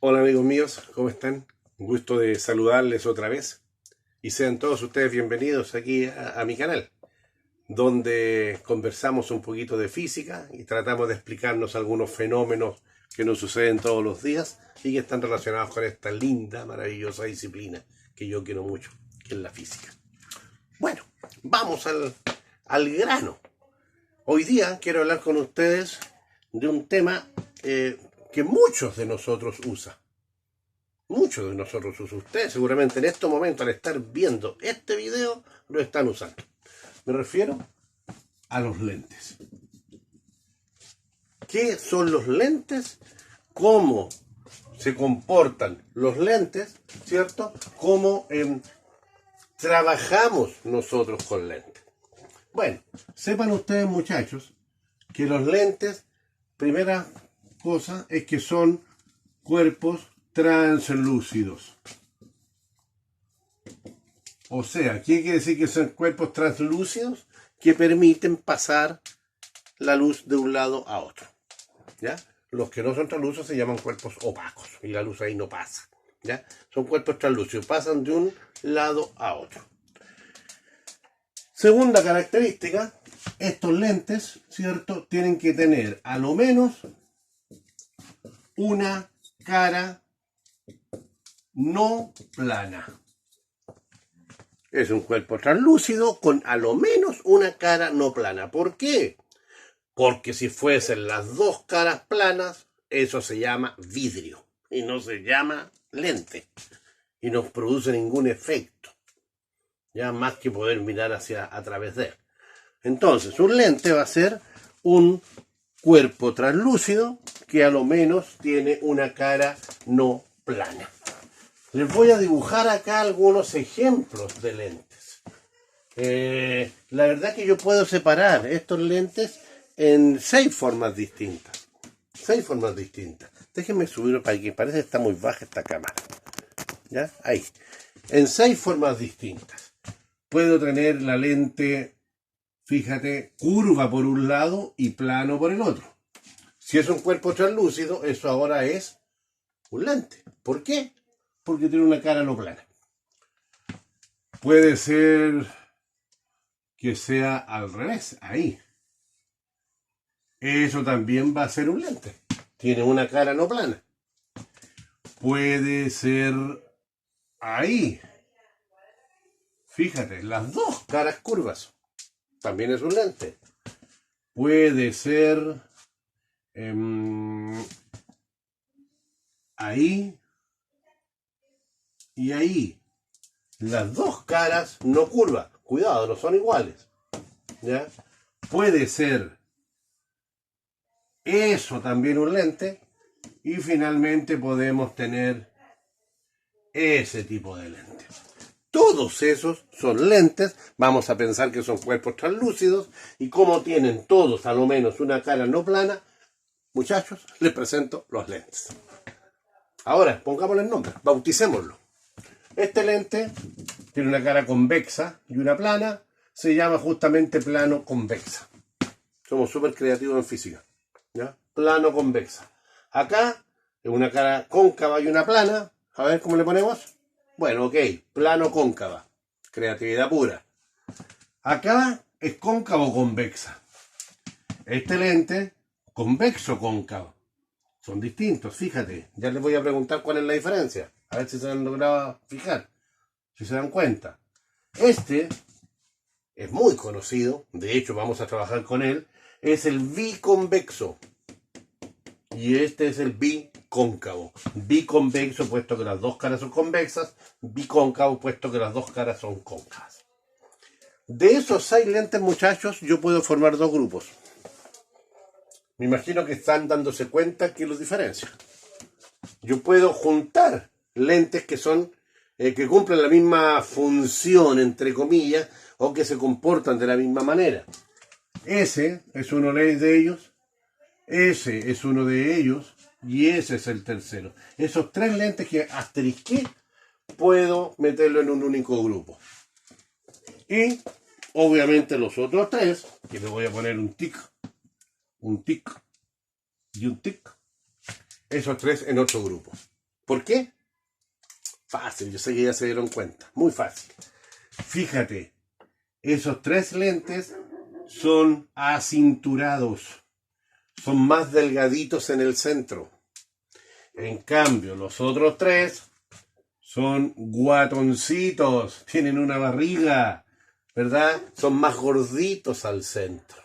Hola amigos míos, ¿cómo están? Un gusto de saludarles otra vez y sean todos ustedes bienvenidos aquí a mi canal, donde conversamos un poquito de física y tratamos de explicarnos algunos fenómenos que nos suceden todos los días y que están relacionados con esta linda, maravillosa disciplina que yo quiero mucho, que es la física. Bueno, vamos al grano. Hoy día quiero hablar con ustedes de un tema que muchos de nosotros usan. Muchos de nosotros usan. Ustedes seguramente en este momento, al estar viendo este video, lo están usando. Me refiero a los lentes. ¿Qué son los lentes? ¿Cómo se comportan los lentes? ¿Cierto? ¿Cómo trabajamos nosotros con lentes? Bueno, sepan ustedes, muchachos, que los lentes, primera cosa, es que son cuerpos translúcidos. O sea, ¿qué quiere decir que son cuerpos translúcidos? Que permiten pasar la luz de un lado a otro. ¿Ya? Los que no son translúcidos se llaman cuerpos opacos y la luz ahí no pasa. ¿Ya? Son cuerpos translúcidos, pasan de un lado a otro. Segunda característica, estos lentes, ¿cierto? Tienen que tener a lo menos una cara no plana. Es un cuerpo translúcido con a lo menos una cara no plana. ¿Por qué? Porque si fuesen las dos caras planas, eso se llama vidrio y no se llama lente y no produce ningún efecto, ya más que poder mirar a través de él. Entonces, un lente va a ser un cuerpo translúcido que a lo menos tiene una cara no plana. Les voy a dibujar acá algunos ejemplos de lentes. La verdad que yo puedo separar estos lentes en 6 formas distintas. 6 formas distintas. Déjenme subirlo para que parece que está muy baja esta cámara. ¿Ya? Ahí. En 6 formas distintas. Puedo tener la lente, fíjate, curva por un lado y plano por el otro. Si es un cuerpo translúcido, eso ahora es un lente. ¿Por qué? Porque tiene una cara no plana. Puede ser que sea al revés, ahí. Eso también va a ser un lente. Tiene una cara no plana. Puede ser ahí. Fíjate, las dos caras curvas. También es un lente. Puede ser ahí y ahí. Las dos caras no curvas. Cuidado, no son iguales. ¿Ya? Puede ser eso también un lente. Y finalmente podemos tener ese tipo de lente. Todos esos son lentes. Vamos a pensar que son cuerpos translúcidos. Y como tienen todos a lo menos una cara no plana, muchachos, les presento los lentes. Ahora, pongámosle el nombre, bauticémoslo. Este lente tiene una cara convexa y una plana. Se llama justamente plano convexa. Somos súper creativos en física. ¿Ya? Plano convexa. Acá es una cara cóncava y una plana. A ver cómo le ponemos. Bueno, ok, plano cóncava. Creatividad pura. Acá es cóncavo convexa. Este lente, convexo cóncavo. Son distintos, fíjate. Ya les voy a preguntar cuál es la diferencia. A ver si se han logrado fijar. Si se dan cuenta. Este es muy conocido. De hecho, vamos a trabajar con él. Es el biconvexo. Y este es el bicóncavo. Biconvexo puesto que las dos caras son convexas. Bicóncavo puesto que las dos caras son cóncavas. De esos 6 lentes, muchachos, yo puedo formar 2 grupos. Me imagino que están dándose cuenta que los diferencia. Yo puedo juntar lentes que son que cumplen la misma función, entre comillas, o que se comportan de la misma manera. Ese es uno de ellos, ese es uno de ellos y ese es el tercero. Esos 3 lentes que asterisqué puedo meterlo en un único grupo. Y obviamente los otros 3, que le voy a poner un tic y un tic, esos 3 en otro grupo. ¿Por qué? Fácil, yo sé que ya se dieron cuenta. Muy fácil. Fíjate, esos tres lentes son acinturados. Son más delgaditos en el centro. En cambio, los otros tres son guatoncitos. Tienen una barriga, ¿verdad? Son más gorditos al centro.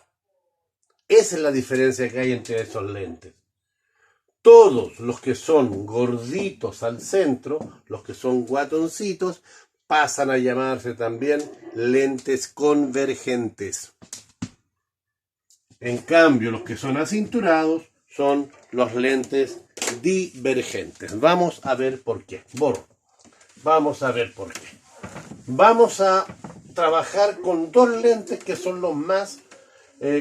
Esa es la diferencia que hay entre esos lentes. Todos los que son gorditos al centro, los que son guatoncitos, pasan a llamarse también lentes convergentes. En cambio, los que son acinturados son los lentes divergentes. Vamos a ver por qué. Vamos a ver por qué. Vamos a trabajar con dos lentes que son los más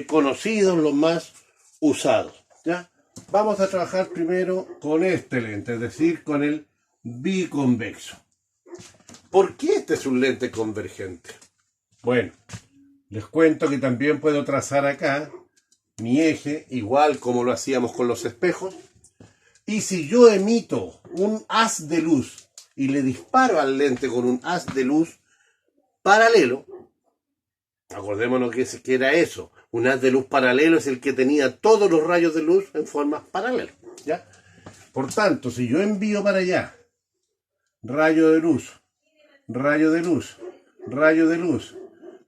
conocidos, los más usados, ¿ya? Vamos a trabajar primero con este lente, es decir, con el biconvexo. ¿Por qué este es un lente convergente? Bueno, les cuento que también puedo trazar acá mi eje, igual como lo hacíamos con los espejos. Y si yo emito un haz de luz y le disparo al lente con un haz de luz paralelo, acordémonos que era eso. Un haz de luz paralelo es el que tenía todos los rayos de luz en forma paralela, ¿ya? Por tanto, si yo envío para allá rayo de luz, rayo de luz, rayo de luz,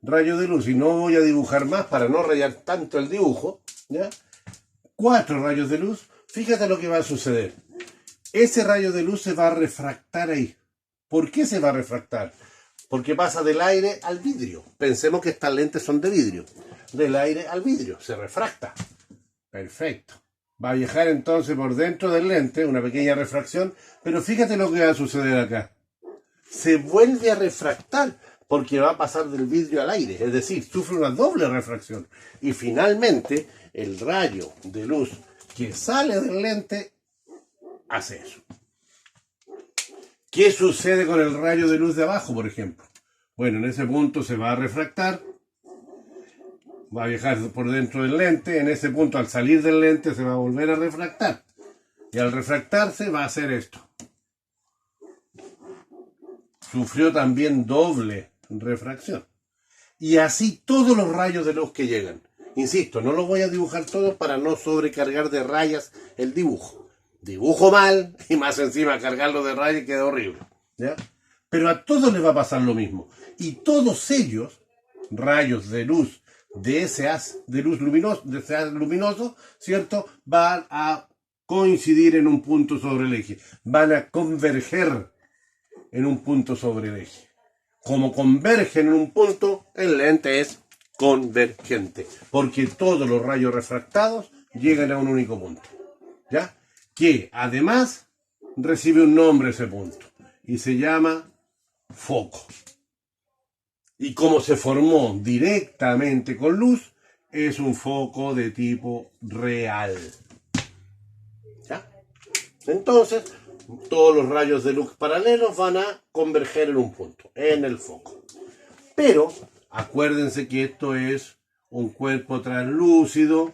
rayo de luz, y no voy a dibujar más para no rayar tanto el dibujo, ¿ya? 4 rayos de luz, fíjate lo que va a suceder. Ese rayo de luz se va a refractar ahí. ¿Por qué se va a refractar? Porque pasa del aire al vidrio. Pensemos que estas lentes son de vidrio. Del aire al vidrio, se refracta. Perfecto. Va a viajar entonces por dentro del lente, una pequeña refracción, pero fíjate lo que va a suceder acá. Se vuelve a refractar porque va a pasar del vidrio al aire, es decir, sufre una doble refracción. Y finalmente, el rayo de luz que sale del lente hace eso. ¿Qué sucede con el rayo de luz de abajo, por ejemplo? Bueno, en ese punto se va a refractar, va a viajar por dentro del lente, en ese punto al salir del lente se va a volver a refractar. Y al refractarse va a hacer esto. Sufrió también doble refracción. Y así todos los rayos de luz que llegan. Insisto, no los voy a dibujar todos para no sobrecargar de rayas el dibujo. Dibujo mal y más encima cargarlo de rayas queda horrible, ¿ya? Pero a todos les va a pasar lo mismo. Y todos ellos, rayos de luz de ese haz de luz luminoso, ¿cierto? Van a coincidir en un punto sobre el eje. Van a converger en un punto sobre el eje. Como convergen en un punto, el lente es convergente. Porque todos los rayos refractados llegan a un único punto, ¿ya? Que además recibe un nombre ese punto y se llama foco. Y como se formó directamente con luz, es un foco de tipo real, ¿ya? Entonces, todos los rayos de luz paralelos van a converger en un punto, en el foco. Pero acuérdense que esto es un cuerpo translúcido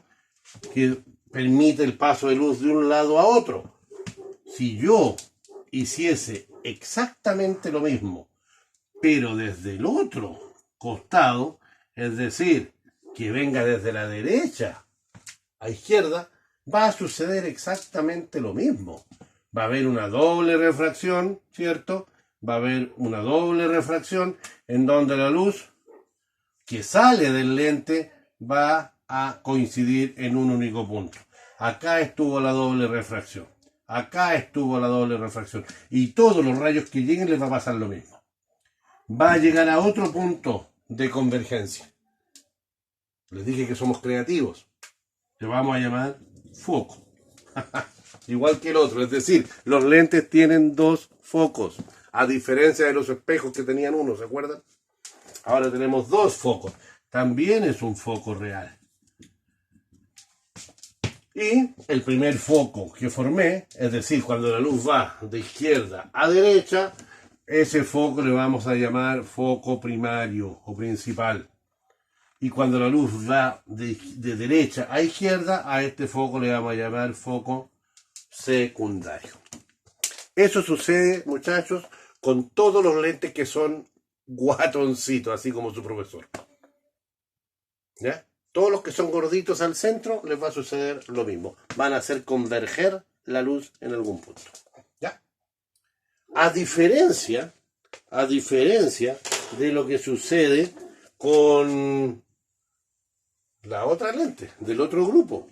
que permite el paso de luz de un lado a otro. Si yo hiciese exactamente lo mismo, pero desde el otro costado, es decir, que venga desde la derecha a izquierda, va a suceder exactamente lo mismo. Va a haber una doble refracción, ¿cierto? Va a haber una doble refracción en donde la luz que sale del lente va a coincidir en un único punto. Acá estuvo la doble refracción. Acá estuvo la doble refracción. Y todos los rayos que lleguen les va a pasar lo mismo. Va a llegar a otro punto de convergencia. Les dije que somos creativos. Le vamos a llamar foco. Igual que el otro. Es decir, los lentes tienen dos focos. A diferencia de los espejos que tenían uno, ¿se acuerdan? Ahora tenemos dos focos. También es un foco real. Y el primer foco que formé, es decir, cuando la luz va de izquierda a derecha, ese foco le vamos a llamar foco primario o principal. Y cuando la luz va de derecha a izquierda, a este foco le vamos a llamar foco secundario. Eso sucede, muchachos, con todos los lentes que son guatoncitos, así como su profesor. ¿Ya? Todos los que son gorditos al centro les va a suceder lo mismo. Van a hacer converger la luz en algún punto. ¿Ya? A diferencia de lo que sucede con la otra lente, del otro grupo,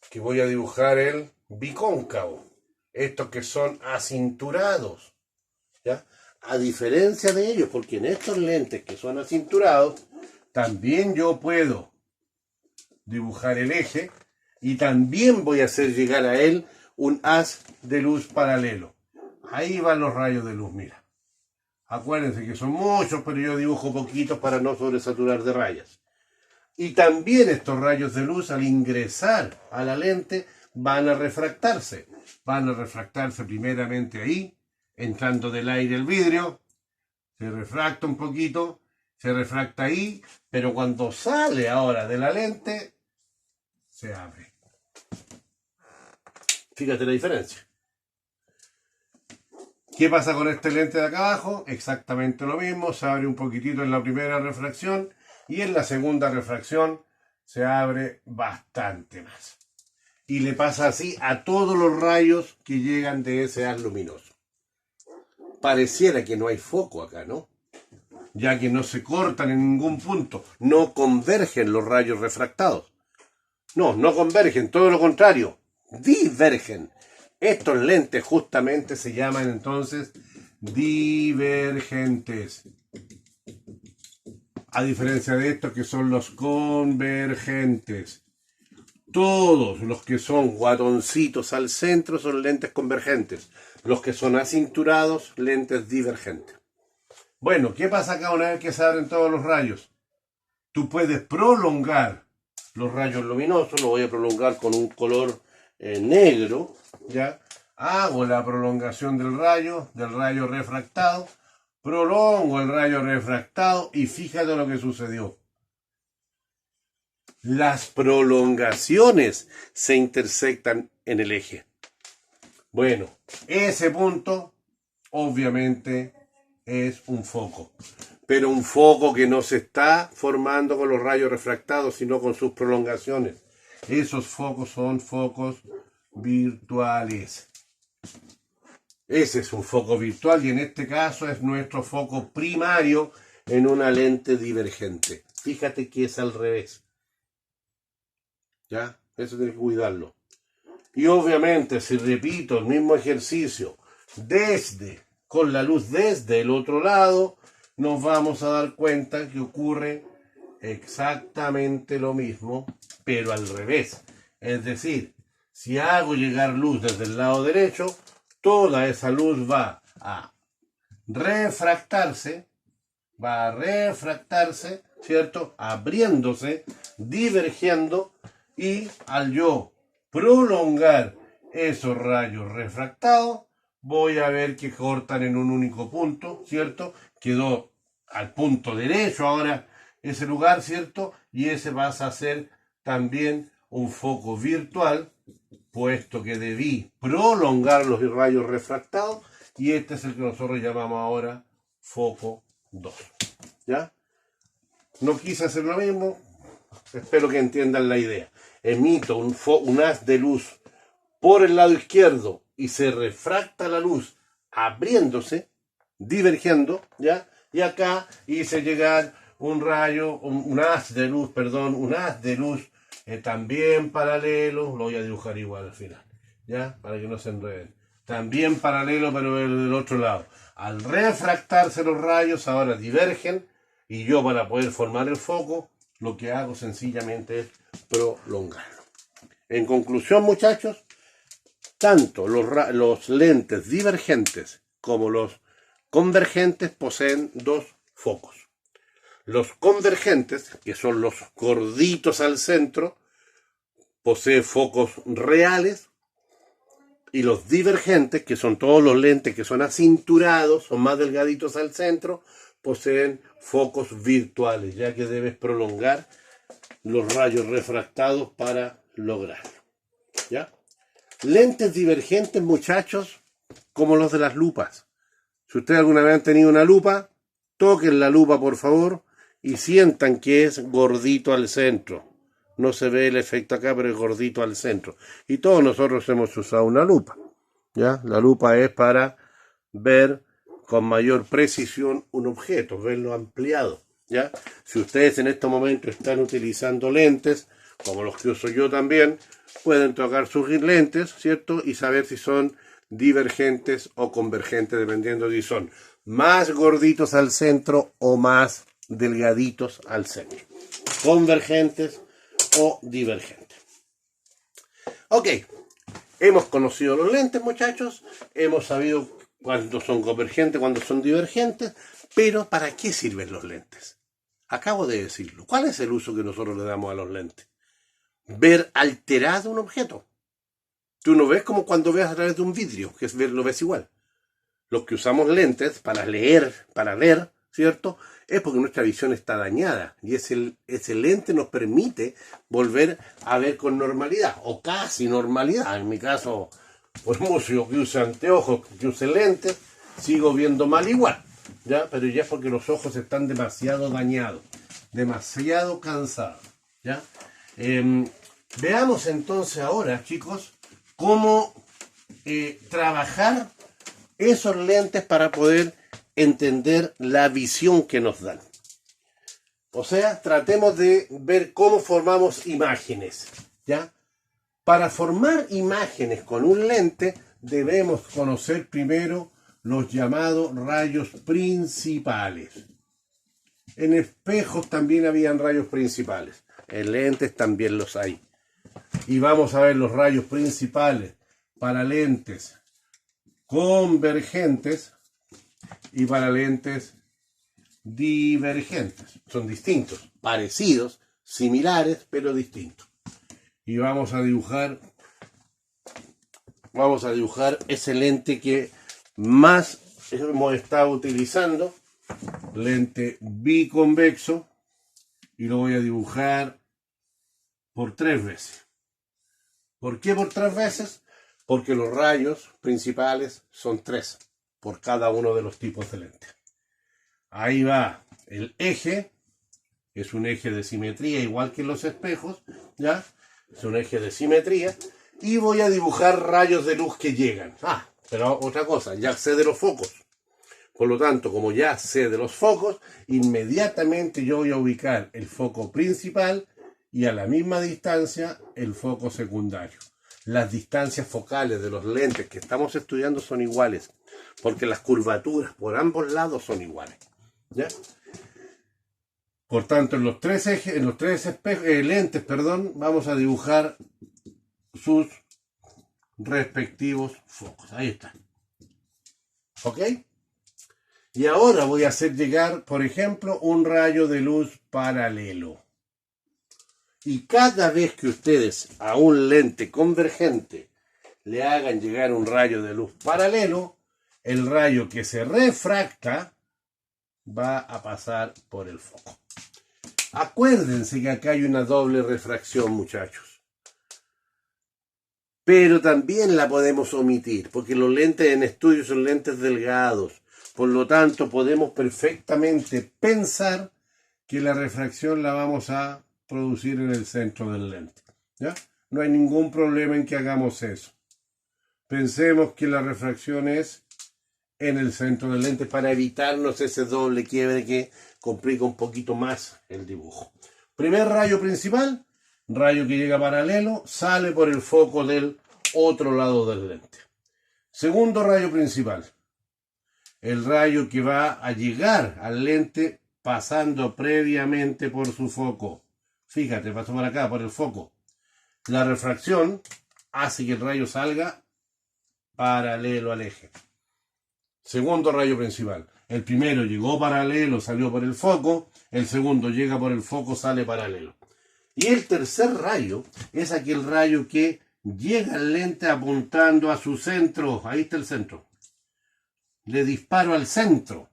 que voy a dibujar el bicóncavo. Estos que son acinturados. ¿Ya? A diferencia de ellos, porque en estos lentes que son acinturados, también yo puedo dibujar el eje y también voy a hacer llegar a él un haz de luz paralelo. Ahí van los rayos de luz, mira. Acuérdense que son muchos, pero yo dibujo poquitos para no sobresaturar de rayas. Y también estos rayos de luz, al ingresar a la lente, van a refractarse. Van a refractarse primeramente ahí, entrando del aire el vidrio, se refracta un poquito, se refracta ahí, pero cuando sale ahora de la lente, se abre. Fíjate la diferencia. ¿Qué pasa con este lente de acá abajo? Exactamente lo mismo, se abre un poquitito en la primera refracción y en la segunda refracción se abre bastante más. Y le pasa así a todos los rayos que llegan de ese haz luminoso. Pareciera que no hay foco acá, ¿no? Ya que no se cortan en ningún punto, no convergen los rayos refractados. No convergen, todo lo contrario, divergen. Estos lentes justamente se llaman entonces divergentes. A diferencia de estos que son los convergentes. Todos los que son guatoncitos al centro son lentes convergentes. Los que son acinturados, lentes divergentes. Bueno, ¿qué pasa acá una vez que se abren todos los rayos? Tú puedes prolongar los rayos luminosos, lo voy a prolongar con un color negro, ¿ya? Hago la prolongación del rayo refractado, prolongo el rayo refractado y fíjate lo que sucedió. Las prolongaciones se intersectan en el eje. Bueno, ese punto obviamente es un foco, pero un foco que no se está formando con los rayos refractados, sino con sus prolongaciones. Esos focos son focos virtuales. Ese es un foco virtual y en este caso es nuestro foco primario en una lente divergente. Fíjate que es al revés. ¿Ya? Eso tienes que cuidarlo. Y obviamente si repito el mismo ejercicio con la luz desde el otro lado, nos vamos a dar cuenta que ocurre exactamente lo mismo, pero al revés. Es decir, si hago llegar luz desde el lado derecho, toda esa luz va a refractarse, ¿cierto? Abriéndose, divergiendo, y al yo prolongar esos rayos refractados, voy a ver que cortan en un único punto, ¿cierto? Quedó al punto derecho ahora ese lugar, ¿cierto? Y ese pasa a ser también un foco virtual, puesto que debí prolongar los rayos refractados, y este es el que nosotros llamamos ahora foco 2. ¿Ya? No quise hacer lo mismo, espero que entiendan la idea. Emito un haz de luz por el lado izquierdo y se refracta la luz abriéndose, divergiendo, ¿ya? Y acá hice llegar un haz de luz también paralelo, lo voy a dibujar igual al final, ¿ya? Para que no se enreden. También paralelo, pero del otro lado. Al refractarse los rayos, ahora divergen, y yo para poder formar el foco, lo que hago sencillamente es prolongarlo. En conclusión, muchachos, tanto los lentes divergentes como los convergentes poseen dos focos. Los convergentes, que son los gorditos al centro, poseen focos reales, y los divergentes, que son todos los lentes que son acinturados, son más delgaditos al centro, poseen focos virtuales, ya que debes prolongar los rayos refractados para lograrlo. ¿Ya? Lentes divergentes, muchachos, como los de las lupas. Si ustedes alguna vez han tenido una lupa, toquen la lupa por favor y sientan que es gordito al centro. No se ve el efecto acá, pero es gordito al centro. Y todos nosotros hemos usado una lupa. ¿Ya? La lupa es para ver con mayor precisión un objeto, verlo ampliado. ¿Ya? Si ustedes en este momento están utilizando lentes, como los que uso yo también, pueden tocar sus lentes, ¿cierto? Y saber si son divergentes o convergentes, dependiendo de si son más gorditos al centro o más delgaditos al centro. Convergentes o divergentes. Ok, hemos conocido los lentes, muchachos, hemos sabido cuándo son convergentes, cuándo son divergentes, pero ¿para qué sirven los lentes? Acabo de decirlo. ¿Cuál es el uso que nosotros le damos a los lentes? Ver alterado un objeto. Tú no ves como cuando ves a través de un vidrio, que es lo ves igual. Los que usamos lentes para leer, ¿cierto? Es porque nuestra visión está dañada y ese lente nos permite volver a ver con normalidad o casi normalidad. En mi caso, por mucho que use anteojos, que use lentes, sigo viendo mal igual, ¿ya? Pero ya es porque los ojos están demasiado dañados, demasiado cansados, ¿ya? Veamos entonces ahora, chicos, cómo trabajar esos lentes para poder entender la visión que nos dan. O sea, tratemos de ver cómo formamos imágenes, ¿ya? Para formar imágenes con un lente debemos conocer primero los llamados rayos principales. En espejos también habían rayos principales, en lentes también los hay. Y vamos a ver los rayos principales para lentes convergentes y para lentes divergentes. Son distintos, parecidos, similares, pero distintos. Y vamos a dibujar ese lente que más hemos estado utilizando, lente biconvexo, y lo voy a dibujar por 3 veces. ¿Por qué por 3 veces? Porque los rayos principales son 3 por cada uno de los tipos de lente. Ahí va el eje, es un eje de simetría igual que en los espejos, ¿ya? Es un eje de simetría. Y voy a dibujar rayos de luz que llegan. Pero otra cosa, ya sé de los focos. Por lo tanto, como ya sé de los focos, inmediatamente yo voy a ubicar el foco principal y a la misma distancia el foco secundario. Las distancias focales de los lentes que estamos estudiando son iguales, porque las curvaturas por ambos lados son iguales, ¿ya? Por tanto, en los tres lentes, vamos a dibujar sus respectivos focos. Ahí está. ¿Ok? Y ahora voy a hacer llegar, por ejemplo, un rayo de luz paralelo. Y cada vez que ustedes a un lente convergente le hagan llegar un rayo de luz paralelo, el rayo que se refracta va a pasar por el foco. Acuérdense que acá hay una doble refracción, muchachos. Pero también la podemos omitir, porque los lentes en estudio son lentes delgados. Por lo tanto, podemos perfectamente pensar que la refracción la vamos a producir en el centro del lente, ¿ya? No hay ningún problema en que hagamos eso. Pensemos que la refracción es en el centro del lente para evitarnos ese doble quiebre que complica un poquito más el dibujo. Primer rayo principal, rayo que llega paralelo, sale por el foco del otro lado del lente. Segundo rayo principal, el rayo que va a llegar al lente pasando previamente por su foco. Fíjate, pasó por acá, por el foco. La refracción hace que el rayo salga paralelo al eje. Segundo rayo principal. El primero llegó paralelo, salió por el foco. El segundo llega por el foco, sale paralelo. Y el tercer rayo es aquel rayo que llega al lente apuntando a su centro. Ahí está el centro. Le disparo al centro.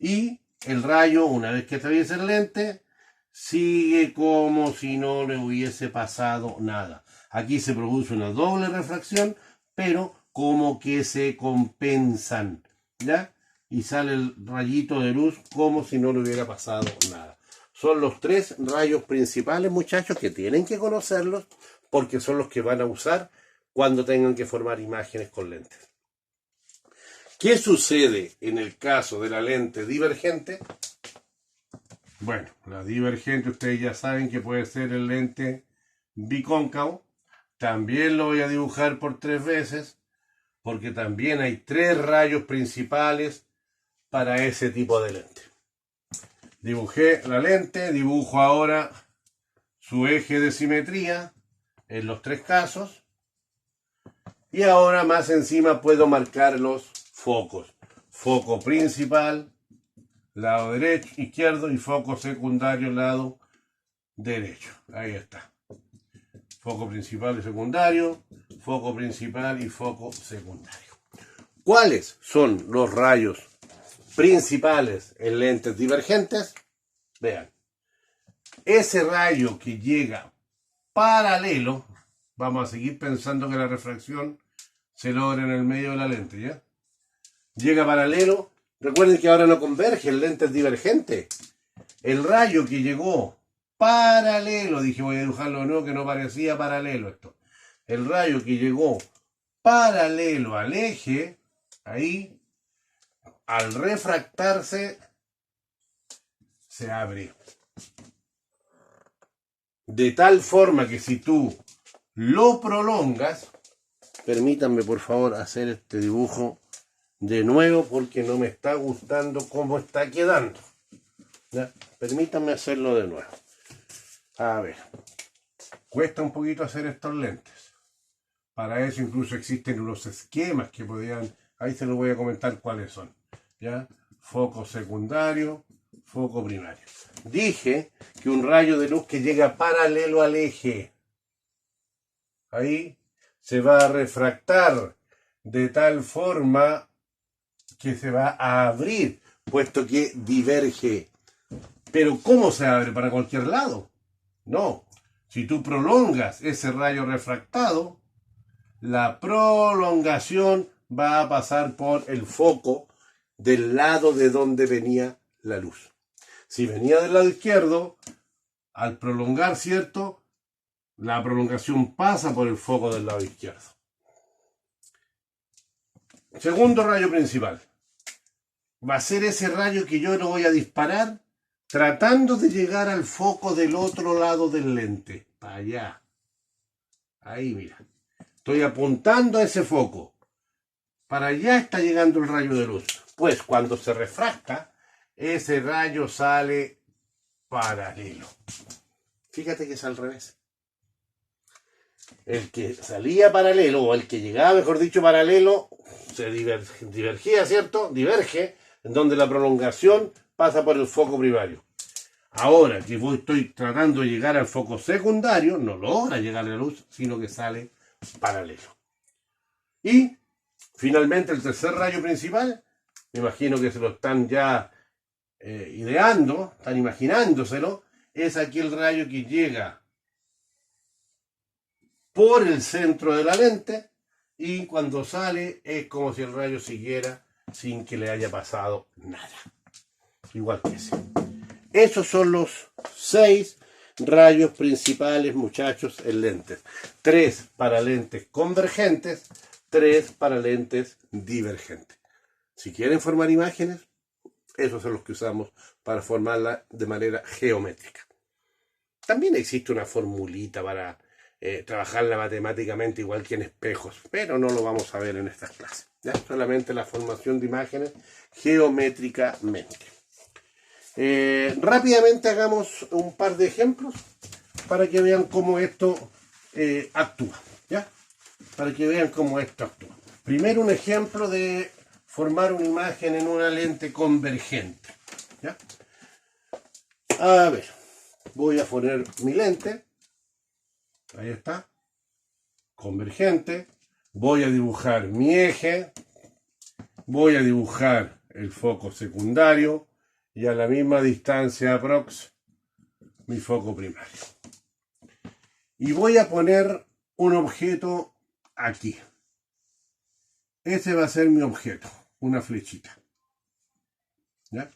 Y el rayo, una vez que atraviesa el lente, sigue como si no le hubiese pasado nada. Aquí se produce una doble refracción, pero como que se compensan, ¿ya? Y sale el rayito de luz como si no le hubiera pasado nada. Son los 3 rayos principales, muchachos, que tienen que conocerlos porque son los que van a usar cuando tengan que formar imágenes con lentes. ¿Qué sucede en el caso de la lente divergente? Bueno, la divergente ustedes ya saben que puede ser el lente bicóncavo. También lo voy a dibujar por 3 veces porque también hay 3 rayos principales para ese tipo de lente. Dibujé la lente, dibujo ahora su eje de simetría en los 3 casos. Y ahora más encima puedo marcar los focos. Foco principal, lado derecho, izquierdo, y foco secundario, lado derecho. Ahí está. Foco principal y secundario, foco principal y foco secundario. ¿Cuáles son los rayos principales en lentes divergentes? Vean, ese rayo que llega paralelo, vamos a seguir pensando que la refracción se logra en el medio de la lente, ¿ya? Llega paralelo, recuerden que ahora no converge, el lente es divergente. El rayo que llegó paralelo, dije voy a dibujarlo de nuevo que no parecía paralelo esto. El rayo que llegó paralelo al eje, ahí, al refractarse, se abre. De tal forma que si tú lo prolongas, permítanme por favor hacer este dibujo de nuevo porque no me está gustando cómo está quedando. ¿Ya? Permítanme hacerlo de nuevo. A ver, cuesta un poquito hacer estos lentes. Para eso incluso existen unos esquemas que podían, ahí se los voy a comentar cuáles son. ¿Ya? Foco secundario, foco primario. Dije que un rayo de luz que llega paralelo al eje, ahí se va a refractar de tal forma que se va a abrir, puesto que diverge. Pero ¿cómo se abre? ¿Para cualquier lado? No. Si tú prolongas ese rayo refractado, la prolongación va a pasar por el foco del lado de donde venía la luz. Si venía del lado izquierdo, al prolongar, ¿cierto? La prolongación pasa por el foco del lado izquierdo. Segundo rayo principal. Va a ser ese rayo que yo lo voy a disparar tratando de llegar al foco del otro lado del lente. Para allá. Ahí, mira. Estoy apuntando a ese foco. Para allá está llegando el rayo de luz. Pues cuando se refracta, ese rayo sale paralelo. Fíjate que es al revés. El que salía paralelo, o el que llegaba, mejor dicho, paralelo, se divergía, ¿cierto? Diverge, en donde la prolongación pasa por el foco primario. Ahora que estoy tratando de llegar al foco secundario, no logra llegar a la luz, sino que sale paralelo. Y finalmente el tercer rayo principal, me imagino que se lo están ya ideando, están imaginándoselo, es aquel rayo que llega por el centro de la lente y cuando sale es como si el rayo siguiera sin que le haya pasado nada. Igual que ese. Esos son los 6 rayos principales, muchachos, en lentes. 3 para lentes convergentes, 3 para lentes divergentes. Si quieren formar imágenes, esos son los que usamos para formarla de manera geométrica. También existe una formulita para trabajarla matemáticamente igual que en espejos, pero no lo vamos a ver en estas clases. ¿Ya? Solamente la formación de imágenes geométricamente. Rápidamente hagamos un par de ejemplos para que vean cómo esto actúa. ¿Ya? Para que vean cómo esto actúa. Primero un ejemplo de formar una imagen en una lente convergente. ¿Ya? A ver, voy a poner mi lente. Ahí está. Convergente. Voy a dibujar mi eje. Voy a dibujar el foco secundario. Y a la misma distancia aprox mi foco primario. Y voy a poner un objeto aquí. ese va a ser mi objeto, una flechita. ¿Ya?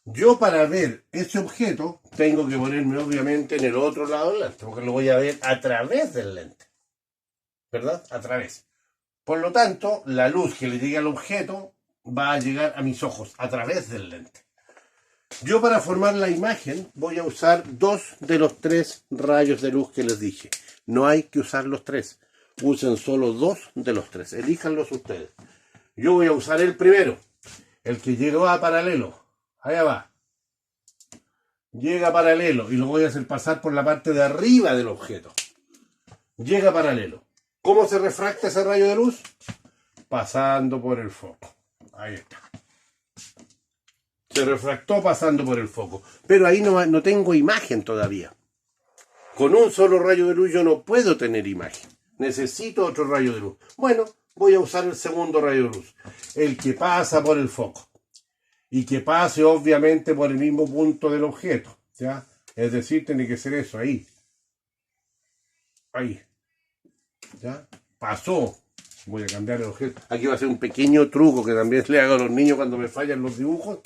Yo para ver ese objeto tengo que ponerme obviamente en el otro lado del lente, porque lo voy a ver a través del lente. ¿Verdad? A través. Por lo tanto, la luz que le llegue al objeto va a llegar a mis ojos a través del lente. Yo para formar la imagen voy a usar 2 de los 3 rayos de luz que les dije. No hay que usar los 3. Usen solo 2 de los 3. Elíjanlos ustedes. Yo voy a usar el primero. El que llegó a paralelo. Allá va. Llega paralelo y lo voy a hacer pasar por la parte de arriba del objeto. Llega paralelo. ¿Cómo se refracta ese rayo de luz? Pasando por el foco. Ahí está. Se refractó pasando por el foco. Pero ahí no tengo imagen todavía. Con un solo rayo de luz yo no puedo tener imagen. Necesito otro rayo de luz. Bueno, voy a usar el segundo rayo de luz. El que pasa por el foco. Y que pase obviamente por el mismo punto del objeto. ¿Ya? Es decir, tiene que ser eso, ahí. Ahí. ¿Ya? Pasó. Voy a cambiar el objeto. Aquí va a ser un pequeño truco que también le hago a los niños cuando me fallan los dibujos.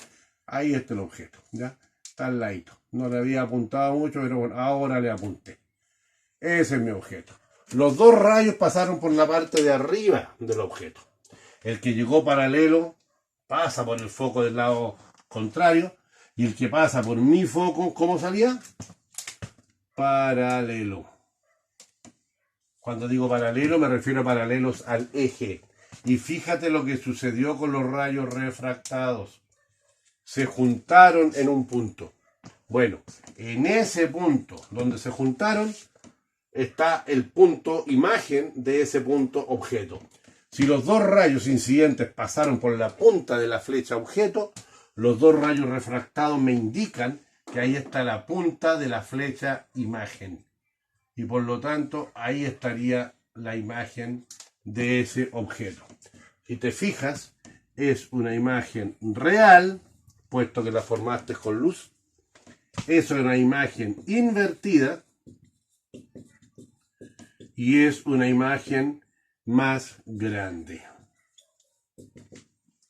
Ahí está el objeto, ¿ya? Está al ladito. No le había apuntado mucho, pero bueno, ahora le apunté. Ese es mi objeto. Los 2 rayos pasaron por la parte de arriba del objeto. El que llegó paralelo pasa por el foco del lado contrario. Y el que pasa por mi foco, ¿cómo salía? Paralelo. Cuando digo paralelo me refiero a paralelos al eje. Y fíjate lo que sucedió con los rayos refractados. Se juntaron en un punto. Bueno, en ese punto donde se juntaron está el punto imagen de ese punto objeto. Si los 2 rayos incidentes pasaron por la punta de la flecha objeto, los 2 rayos refractados me indican que ahí está la punta de la flecha imagen. Y por lo tanto, ahí estaría la imagen de ese objeto. Si te fijas, es una imagen real, puesto que la formaste con luz. Es una imagen invertida. Y es una imagen más grande.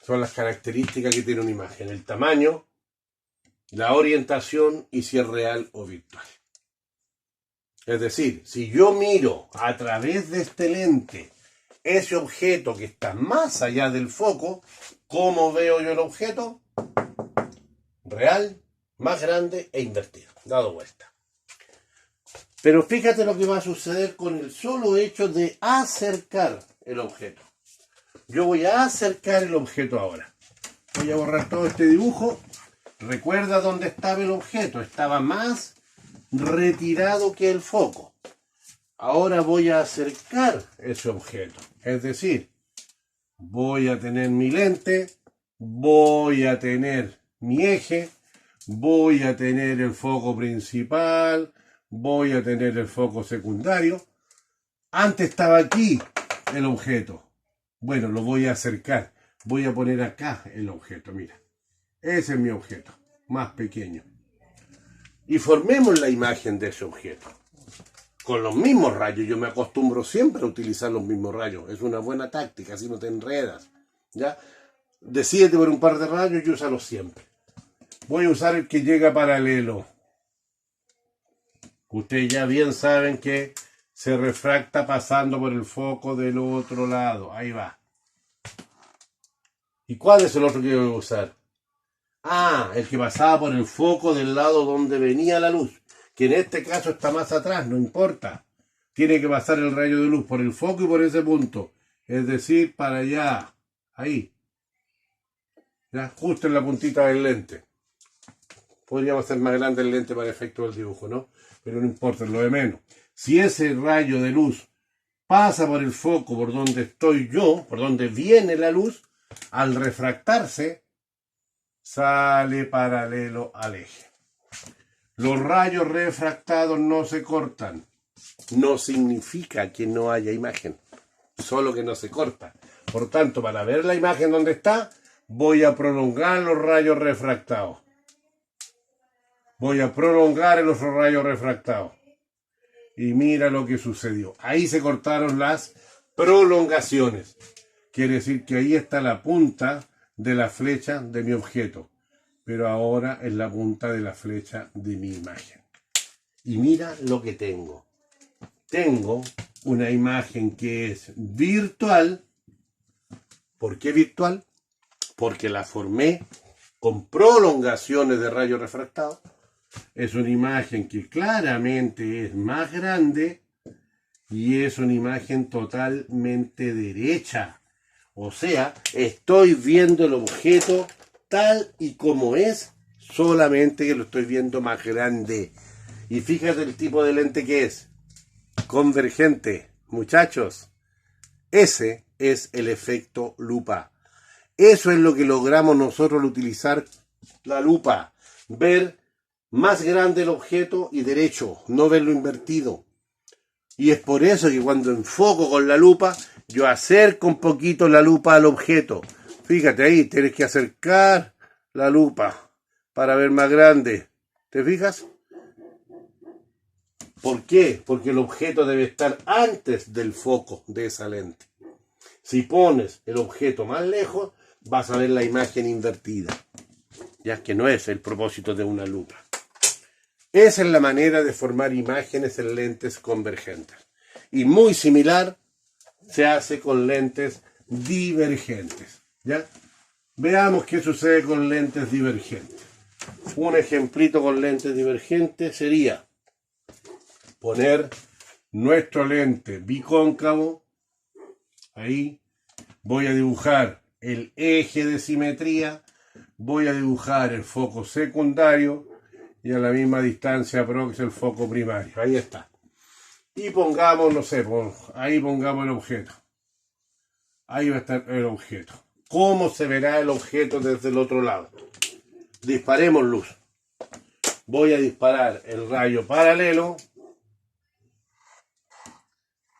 Son las características que tiene una imagen. El tamaño, la orientación y si es real o virtual. Es decir, si yo miro a través de este lente ese objeto que está más allá del foco, ¿cómo veo yo el objeto? Real, más grande e invertido, dado vuelta. Pero fíjate lo que va a suceder con el solo hecho de acercar el objeto. Yo voy a acercar el objeto ahora. Voy a borrar todo este dibujo. Recuerda dónde estaba el objeto. Estaba más retirado que el foco. Ahora voy a acercar ese objeto. Es decir, voy a tener mi lente, voy a tener mi eje, voy a tener el foco principal, voy a tener el foco secundario. Antes estaba aquí el objeto. Bueno, lo voy a acercar. Voy a poner acá el objeto, mira. Ese es mi objeto, más pequeño. Y formemos la imagen de ese objeto. Con los mismos rayos. Yo me acostumbro siempre a utilizar los mismos rayos. Es una buena táctica, así no te enredas. ¿Ya? Decídete por un par de rayos y úsalos siempre. Voy a usar el que llega paralelo. Ustedes ya bien saben que se refracta pasando por el foco del otro lado. Ahí va. ¿Y cuál es el otro que voy a usar? Ah, el que pasaba por el foco del lado donde venía la luz. Que en este caso está más atrás, no importa. Tiene que pasar el rayo de luz por el foco y por ese punto. Es decir, para allá. Ahí. Ya, justo en la puntita del lente. Podríamos hacer más grande el lente para efecto del dibujo, ¿no? Pero no importa, es lo de menos. Si ese rayo de luz pasa por el foco, por donde estoy yo, por donde viene la luz, al refractarse, sale paralelo al eje. Los rayos refractados no se cortan. No significa que no haya imagen, solo que no se corta. Por tanto, para ver la imagen donde está, voy a prolongar los rayos refractados. Voy a prolongar el otro rayo refractado. Y mira lo que sucedió. Ahí se cortaron las prolongaciones. quiere decir que ahí está la punta de la flecha de mi objeto, pero ahora es la punta de la flecha de mi imagen. Y mira lo que tengo. Tengo una imagen que es virtual. ¿Por qué virtual? Porque la formé con prolongaciones de rayo refractado. Es una imagen que claramente es más grande y es una imagen totalmente derecha. O sea, estoy viendo el objeto tal y como es, solamente que lo estoy viendo más grande. Y fíjate el tipo de lente que es. Convergente. Muchachos, ese es el efecto lupa. Eso es lo que logramos nosotros al utilizar la lupa. Ver más grande el objeto y derecho, no verlo invertido. Y es por eso que cuando enfoco con la lupa, yo acerco un poquito la lupa al objeto. Fíjate ahí, tienes que acercar la lupa para ver más grande. ¿Te fijas? ¿Por qué? Porque el objeto debe estar antes del foco de esa lente. Si pones el objeto más lejos, vas a ver la imagen invertida. Ya que no es el propósito de una lupa. Esa es la manera de formar imágenes en lentes convergentes. Y muy similar se hace con lentes divergentes. ¿Ya? Veamos qué sucede con lentes divergentes. Un ejemplito con lentes divergentes sería poner nuestro lente bicóncavo. Ahí voy a dibujar el eje de simetría. Voy a dibujar el foco secundario y a la misma distancia próxima el foco primario. Ahí está. Y pongamos, no sé, ahí pongamos el objeto. Ahí va a estar el objeto. ¿Cómo se verá el objeto desde el otro lado? Disparemos luz. Voy a disparar el rayo paralelo,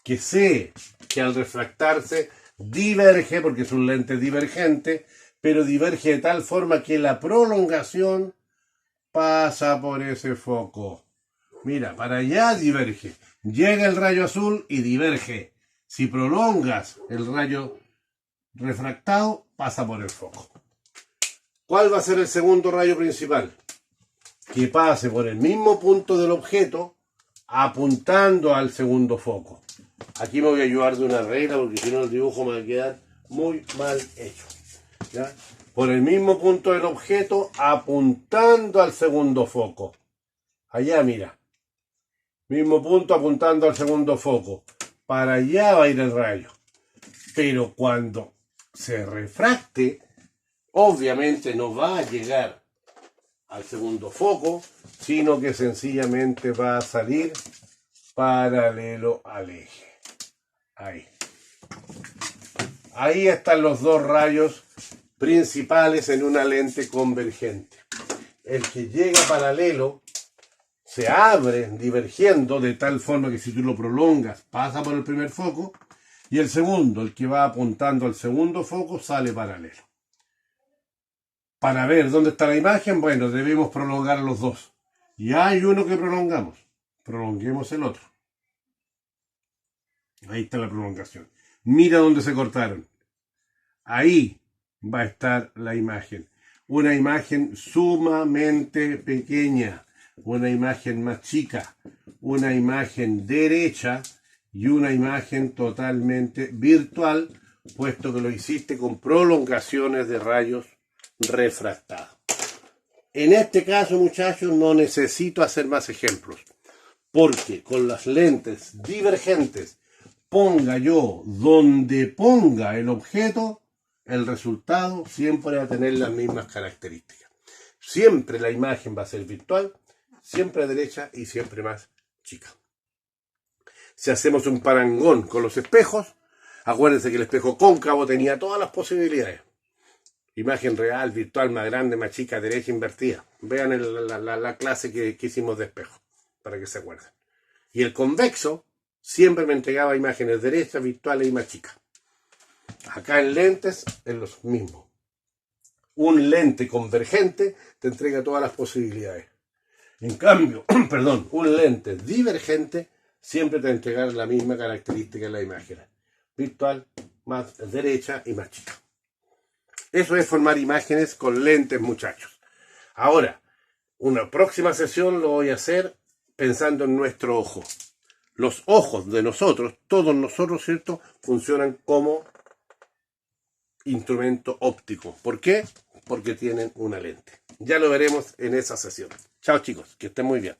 que sé que al refractarse diverge, porque es un lente divergente, pero diverge de tal forma que la prolongación pasa por ese foco. Mira, para allá diverge. Llega el rayo azul y diverge. Si prolongas el rayo refractado, pasa por el foco. ¿Cuál va a ser el segundo rayo principal? Que pase por el mismo punto del objeto, apuntando al segundo foco. Aquí me voy a ayudar de una regla, porque si no el dibujo me va a quedar muy mal hecho. ¿Ya? Por el mismo punto del objeto, apuntando al segundo foco. Allá, mira. Mismo punto apuntando al segundo foco. Para allá va a ir el rayo. Pero cuando se refracte, obviamente no va a llegar al segundo foco, sino que sencillamente va a salir paralelo al eje. Ahí. Ahí están los dos rayos principales en una lente convergente. El que llega paralelo se abre divergiendo de tal forma que si tú lo prolongas pasa por el primer foco, y el segundo, el que va apuntando al segundo foco, sale paralelo. Para ver dónde está la imagen, bueno, debemos prolongar los dos. Y hay uno que prolongamos. Prolonguemos el otro. Ahí está la prolongación. Mira dónde se cortaron. Ahí va a estar la imagen. Una imagen sumamente pequeña. Una imagen más chica. Una imagen derecha y una imagen totalmente virtual, puesto que lo hiciste con prolongaciones de rayos refractados. En este caso, muchachos, no necesito hacer más ejemplos, porque con las lentes divergentes, ponga yo donde ponga el objeto, el resultado siempre va a tener las mismas características. Siempre la imagen va a ser virtual, siempre derecha y siempre más chica. Si hacemos un parangón con los espejos, acuérdense que el espejo cóncavo tenía todas las posibilidades. Imagen real, virtual, más grande, más chica, derecha, invertida. Vean la clase que hicimos de espejo, para que se acuerden. Y el convexo siempre me entregaba imágenes derechas, virtuales y más chicas. Acá en lentes es lo mismo. Un lente convergente te entrega todas las posibilidades. En cambio, un lente divergente siempre te va a entregar la misma característica en la imagen. Virtual, más derecha y más chica. Eso es formar imágenes con lentes, muchachos. Ahora, una próxima sesión lo voy a hacer pensando en nuestro ojo. Los ojos de nosotros, todos nosotros, ¿cierto?, funcionan como instrumento óptico. ¿Por qué? Porque tienen una lente. Ya lo veremos en esa sesión. Chao, chicos, que estén muy bien.